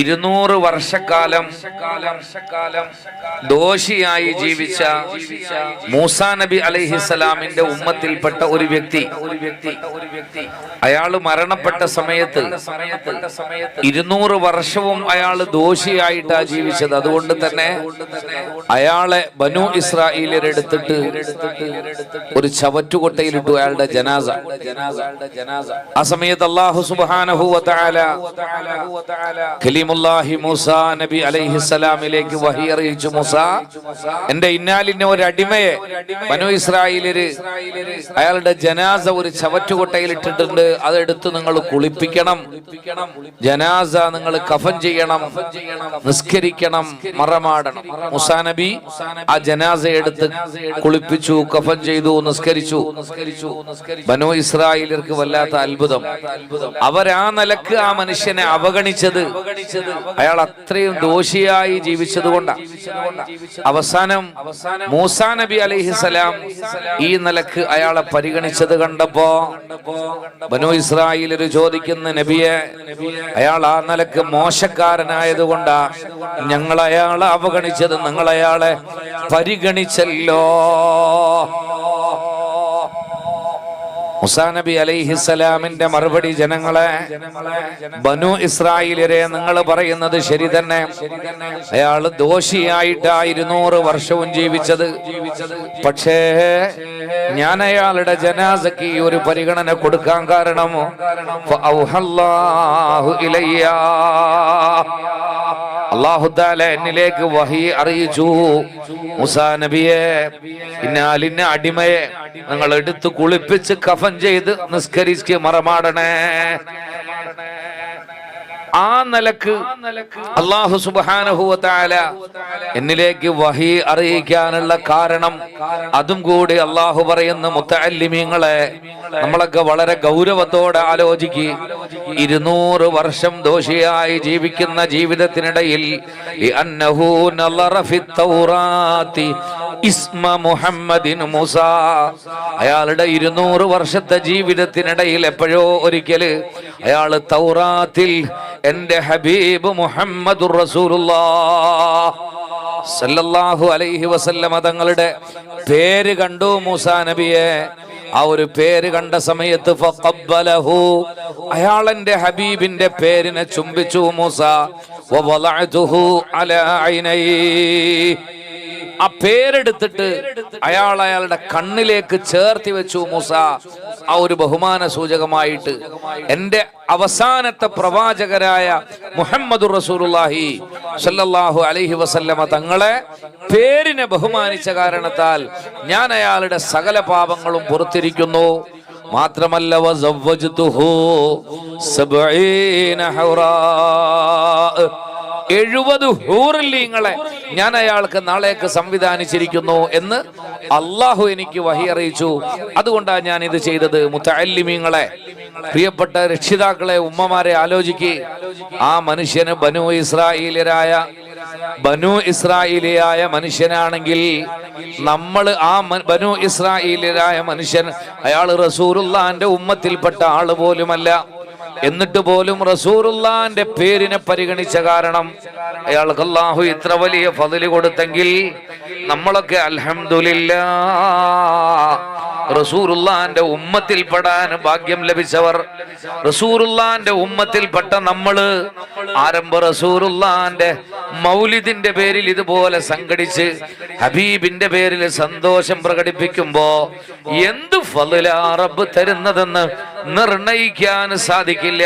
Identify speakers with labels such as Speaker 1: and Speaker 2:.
Speaker 1: 200 വർഷക്കാലം ദോഷിയായി ജീവിച്ച മൂസാ നബി അലൈഹിസ്സലാമിന്റെ ഉമ്മത്തിൽപ്പെട്ട ഒരു വ്യക്തി അയാൾ മരണപ്പെട്ട സമയത്ത് 200 വർഷവും അയാൾ ദോഷിയായിട്ടാ ജീവിച്ചത്. അതുകൊണ്ട് തന്നെ അയാളെ ബനു ഇസ്രായേലിയരെടുത്തിട്ട് ഒരു ചവറ്റുകൊട്ടയിലിട്ടു, അയാളുടെ ജനാസ. ആ സമയത്ത് അല്ലാഹു സുബ്ഹാനഹു വ തആല കലീമുല്ലാഹി മൂസാ നബി അലൈഹിസ്സലാമിലേക്ക് വഹി അറിയിച്ചു, മൂസാ, എന്റെ ഇന്നാലിന്റെ ഒരു അടിമയെ ബനു ഇസ്രായേലിയര് അയാളുടെ ജനാസ ഒരു ചവറ്റുകൊട്ടയിൽ ഇട്ടിട്ടുണ്ട്, അതെടുത്ത് നിങ്ങൾ കുളിപ്പിക്കണം, ജനാസ നിങ്ങൾ കഫൻ ചെയ്യണം, നിസ്കരിക്കണം, മറമാടണം. മൂസാ നബി ആ ജനാസ എടുത്ത് കുളിപ്പിച്ചു, കഫൻ ചെയ്തു, നിസ്കരിച്ചു. ബനു ഇസ്രായേലിയർക്ക് വല്ലാത്ത അത്ഭുതം. അവരാ നിലക്ക് ആ മനുഷ്യനെ അവഗണിച്ചത് അയാൾ അത്രയും ദോഷിയായി ജീവിച്ചത് കൊണ്ടാണ്. അവസാനം മൂസാ നബി അലൈഹിസ്സലാം ഈ നിലക്ക് അയാളെ പരിഗണിച്ചത് കണ്ടപ്പോ ബനു ഇസ്രായേലിയർ ചോദിക്കുന്ന, നബിയെ, അയാൾ ആ നിലക്ക് മോശക്കാരനായതുകൊണ്ടാ ഞങ്ങൾ അയാളെ അവഗണിച്ചത്, നിങ്ങൾ അയാളെ പരിഗണിച്ചല്ലോ. മൂസാ നബി അലൈഹിസ്സലാമിന്റെ മറുപടി, ജനങ്ങളെ, ബനു ഇസ്രായേലിയരെ, നിങ്ങൾ പറയുന്നത് ശരി തന്നെ. അയാൾ ദോഷിയായിട്ടാ 200 വർഷവും ജീവിച്ചത്. പക്ഷേ ഞാൻ അയാളുടെ ജനാസയ്ക്ക് ഒരു പരിഗണന കൊടുക്കാൻ കാരണം അല്ലാഹു തആല എന്നിലേക്ക് വഹി അറിയിച്ചു, മൂസാ നബിയെ, ഇന്നാലിന്ന അടിമയെ നിങ്ങൾ എടുത്ത് കുളിപ്പിച്ച് കഫൻ ചെയ്ത് നിസ്കരിച്ച് മറമാടണേ. ആ നിലക്ക് അല്ലാഹു സുബ്ഹാനഹു വ തആല എന്നിലേക്ക് വഹി അറിയിക്കാനുള്ള കാരണം അതും കൂടി അല്ലാഹു പറയുന്ന, മുത്തഅല്ലിമീങ്ങളെ, നമ്മളൊക്കെ വളരെ ഗൗരവത്തോടെ ആലോചിക്കുക. 200 വർഷം ദോഷിയായി ജീവിക്കുന്ന ജീവിതത്തിനിടയിൽ ലിഅന്നഹു നളറ ഫിത് തൗറാത്തി ഇസ്മ മുഹമ്മദിൻ മൂസാ, അയാളുടെ 200 വർഷത്തെ ജീവിതത്തിനിടയിൽ എപ്പോഴോ ഒരിക്കല് അയാൾ തൗറാത്തിൽ എന്റെ ഹബീബ് മുഹമ്മദുർ റസൂലുള്ളാഹ് സല്ലല്ലാഹു അലൈഹി വസല്ലമ തങ്ങളുടെ പേര് കണ്ടു. മൂസാ നബിയെ ആ ഒരു പേര് കണ്ട സമയത്ത് ഫഖബ്ബലഹു, അയാൾ എന്റെ ഹബീബിന്റെ പേരിനെ ചുംബിച്ചു. മൂസ വവളഅതുഹു അലാ ഐനൈ, ആ പേരെടുത്തിട്ട് അയാളുടെ കണ്ണിലേക്ക് ചേർത്തി വെച്ചു. മൂസ ആ ഒരു ബഹുമാന സൂചകമായിട്ട് എന്റെ അവസാനത്തെ പ്രവാചകരായ മുഹമ്മദുർ റസൂലുള്ളാഹി സ്വല്ലല്ലാഹു അലൈഹി വസല്ലമ തങ്ങളെ പേരിനെ ബഹുമാനിച്ച കാരണത്താൽ ഞാൻ അയാളുടെ സകല പാപങ്ങളും പുറത്തിരിക്കുന്നു. മാത്രമല്ല വസവ്വജ്തുഹു 70 ഹൗറാ, 70 ഹൂറില്ലീങ്ങളെ ഞാൻ അയാൾക്ക് നാളേക്ക് സംവിധാനിച്ചിരിക്കുന്നു എന്ന് അള്ളാഹു എനിക്ക് വഹി അറിയിച്ചു. അതുകൊണ്ടാണ് ഞാൻ ഇത് ചെയ്തത്. മുത്തഅല്ലിമീങ്ങളെ, പ്രിയപ്പെട്ട രക്ഷിതാക്കളെ, ഉമ്മമാരെ, ആലോചിക്കുക. ആ മനുഷ്യന് ബനു ഇസ്രായേലിയായ മനുഷ്യനാണെങ്കിൽ നമ്മൾ ആ ബനു ഇസ്രായേലിയായ മനുഷ്യൻ അയാൾ റസൂലുള്ളാഹിന്റെ ഉമ്മത്തിൽപ്പെട്ട ആള് പോലുമല്ല. എന്നിട്ട് പോലും റസൂലുള്ളാഹിന്റെ പേരിനെ പരിഗണിച്ച കാരണം അയാൾക്ക് അല്ലാഹു ഇത്ര വലിയ ഫضل കൊടുത്തെങ്കിൽ നമ്മളൊക്കെ അൽഹംദുലില്ലാഹ് റസൂലുള്ളാഹിന്റെ ഉമ്മത്തിൽപ്പെടാൻ ഭാഗ്യം ലഭിച്ചവർ, റസൂലുള്ളാഹിന്റെ ഉമ്മത്തിൽപ്പെട്ട നമ്മള് ആരംഭ റസൂലുള്ളാഹിന്റെ മൗലിദിന്റെ പേരിൽ ഇതുപോലെ സംഘടിച്ച് ഹബീബിന്റെ പേരിൽ സന്തോഷം പ്രകടിപ്പിക്കുമ്പോ എന്ത് ഫضലാ റബ്ബ് തരുന്നതെന്ന് നിർണയിക്കാൻ സാധിക്കില്ല.